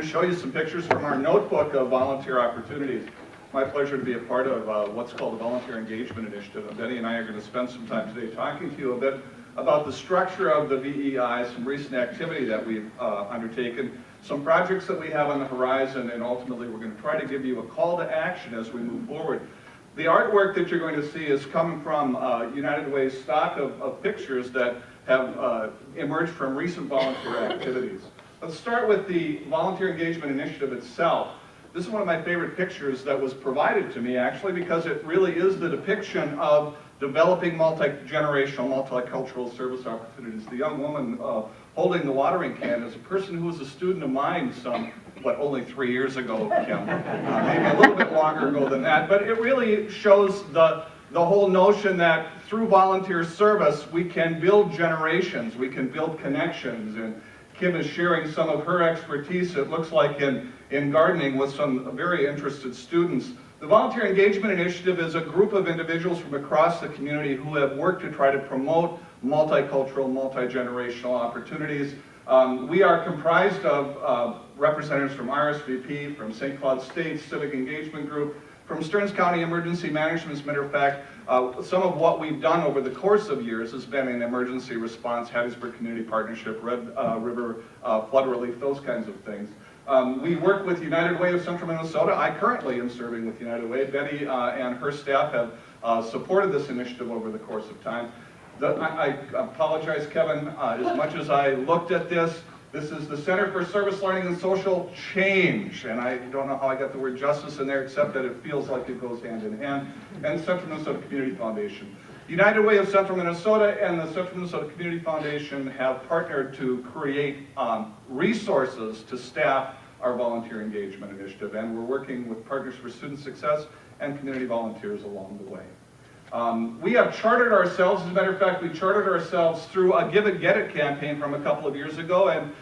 to show you some pictures from our notebook of volunteer opportunities. My pleasure to be a part of what's called the Volunteer Engagement Initiative. And Betty and I are going to spend some time today talking to you a bit about the structure of the VEI, some recent activity that we've undertaken, some projects that we have on the horizon, and ultimately we're going to try to give you a call to action as we move forward. The artwork that you're going to see is coming from United Way's stock of pictures that have emerged from recent volunteer activities. Let's start with the Volunteer Engagement Initiative itself. This is one of my favorite pictures that was provided to me, actually, because it really is the depiction of developing multi-generational, multicultural service opportunities. The young woman holding the watering can is a person who was a student of mine only 3 years ago, Kim. Maybe a little bit longer ago than that. But it really shows the whole notion that through volunteer service, we can build generations, we can build connections. And Kim is sharing some of her expertise, it looks like, in gardening with some very interested students. The Volunteer Engagement Initiative is a group of individuals from across the community who have worked to try to promote multicultural, multi-generational opportunities. We are comprised of representatives from RSVP, from St. Cloud State Civic Engagement Group, from Stearns County Emergency Management. As a matter of fact, some of what we've done over the course of years has been in emergency response, Hattiesburg Community Partnership, Red River flood relief, those kinds of things. We work with United Way of Central Minnesota. I currently am serving with United Way. Betty and her staff have supported this initiative over the course of time. I apologize, Kevin, as much as I looked at this, this is the Center for Service Learning and Social Change, and I don't know how I got the word justice in there, except that it feels like it goes hand in hand, and Central Minnesota Community Foundation. United Way of Central Minnesota and the Central Minnesota Community Foundation have partnered to create resources to staff our volunteer engagement initiative, and we're working with Partners for Student Success and community volunteers along the way. We have chartered ourselves, as a matter of fact, we chartered ourselves through a Give It, Get It campaign from a couple of years ago, and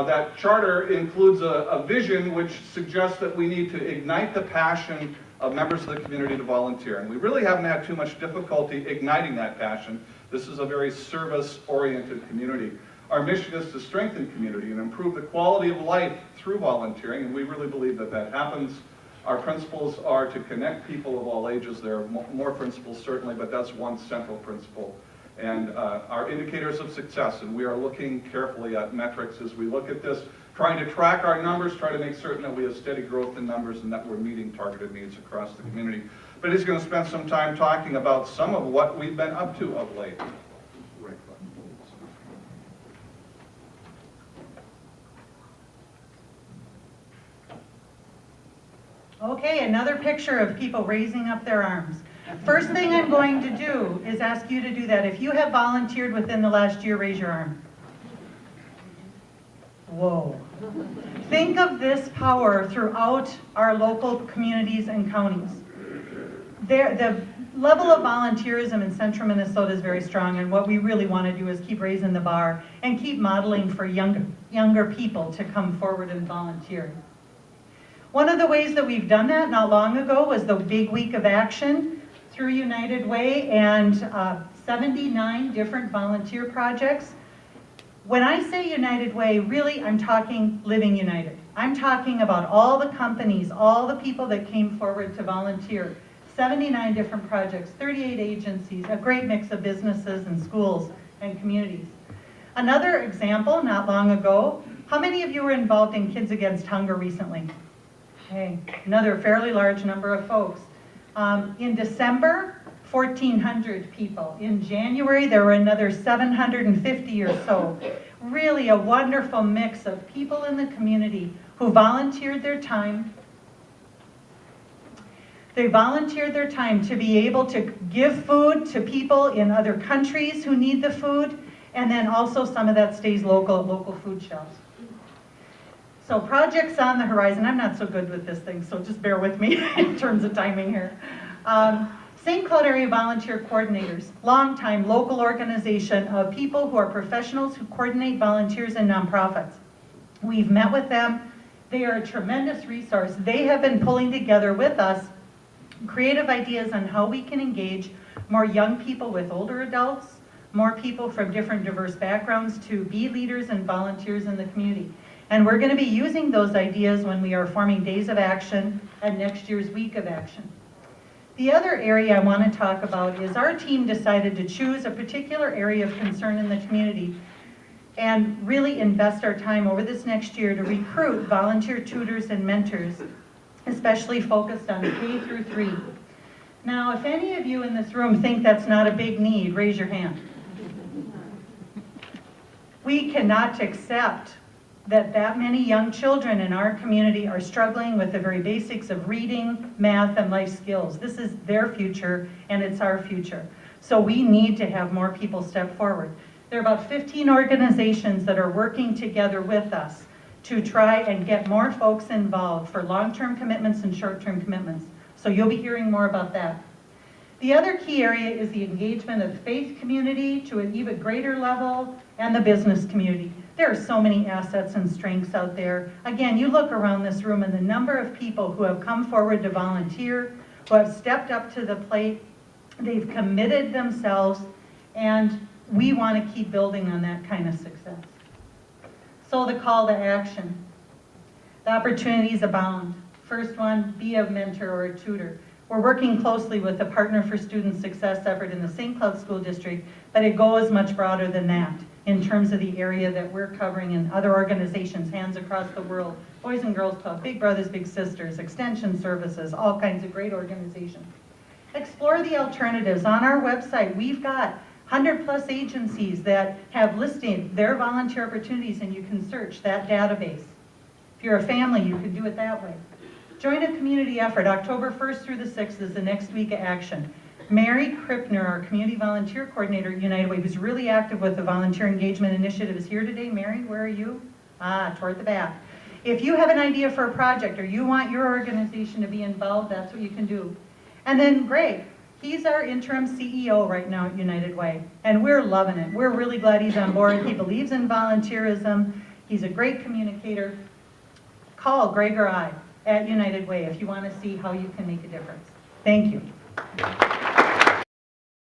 that charter includes a vision which suggests that we need to ignite the passion of members of the community to volunteer. And we really haven't had too much difficulty igniting that passion. This is a very service-oriented community. Our mission is to strengthen community and improve the quality of life through volunteering, and we really believe that that happens. Our principles are to connect people of all ages. There are more principles, certainly, but that's one central principle. And our indicators of success, and we are looking carefully at metrics as we look at this, trying to track our numbers, try to make certain that we have steady growth in numbers and that we're meeting targeted needs across the community. But he's going to spend some time talking about some of what we've been up to of late. Okay, another picture of people raising up their arms. First thing I'm going to do is ask you to do that. If you have volunteered within the last year, raise your arm. Whoa. Think of this power throughout our local communities and counties. The level of volunteerism in central Minnesota is very strong, and what we really want to do is keep raising the bar and keep modeling for younger people to come forward and volunteer. One of the ways that we've done that not long ago was the Big Week of Action through United Way and 79 different volunteer projects. When I say United Way, really I'm talking Living United. I'm talking about all the companies, all the people that came forward to volunteer. 79 different projects, 38 agencies, a great mix of businesses and schools and communities. Another example, not long ago, how many of you were involved in Kids Against Hunger recently? Okay, another fairly large number of folks. In December, 1,400 people. In January, there were another 750 or so. Really a wonderful mix of people in the community who volunteered their time. They volunteered their time to be able to give food to people in other countries who need the food, and then also some of that stays local at local food shelves. So projects on the horizon. I'm not so good with this thing, so just bear with me in terms of timing here. St. Cloud Area Volunteer Coordinators, long-time local organization of people who are professionals who coordinate volunteers and nonprofits. We've met with them. They are a tremendous resource. They have been pulling together with us creative ideas on how we can engage more young people with older adults, more people from different diverse backgrounds to be leaders and volunteers in the community. And we're going to be using those ideas when we are forming days of action and next year's week of action. The other area I want to talk about is our team decided to choose a particular area of concern in the community and really invest our time over this next year to recruit volunteer tutors and mentors, especially focused on K through 3. Now, if any of you in this room think that's not a big need, raise your hand. We cannot accept that many young children in our community are struggling with the very basics of reading, math, and life skills. This is their future, and it's our future. So we need to have more people step forward. There are about 15 organizations that are working together with us to try and get more folks involved for long-term commitments and short-term commitments. So you'll be hearing more about that. The other key area is the engagement of the faith community to an even greater level, and the business community. There are so many assets and strengths out there. Again, you look around this room and the number of people who have come forward to volunteer, who have stepped up to the plate, they've committed themselves, and we want to keep building on that kind of success. So the call to action. The opportunities abound. First one, be a mentor or a tutor. We're working closely with the Partner for Student Success effort in the St. Cloud School District, but it goes much broader than that in terms of the area that we're covering in other organizations, Hands Across the World, Boys and Girls Club, Big Brothers Big Sisters, Extension Services, all kinds of great organizations. Explore the alternatives. On our website, we've got 100+ agencies that have listed their volunteer opportunities, and you can search that database. If you're a family, you can do it that way. Join a community effort. October 1st through the 6th is the next week of action. Mary Krippner, our community volunteer coordinator at United Way, who's really active with the Volunteer Engagement Initiative, is here today. Mary, where are you? Toward the back. If you have an idea for a project or you want your organization to be involved, that's what you can do. And then Greg, he's our interim CEO right now at United Way, and we're loving it. We're really glad he's on board. He believes in volunteerism. He's a great communicator. Call Greg or I at United Way if you want to see how you can make a difference. Thank you.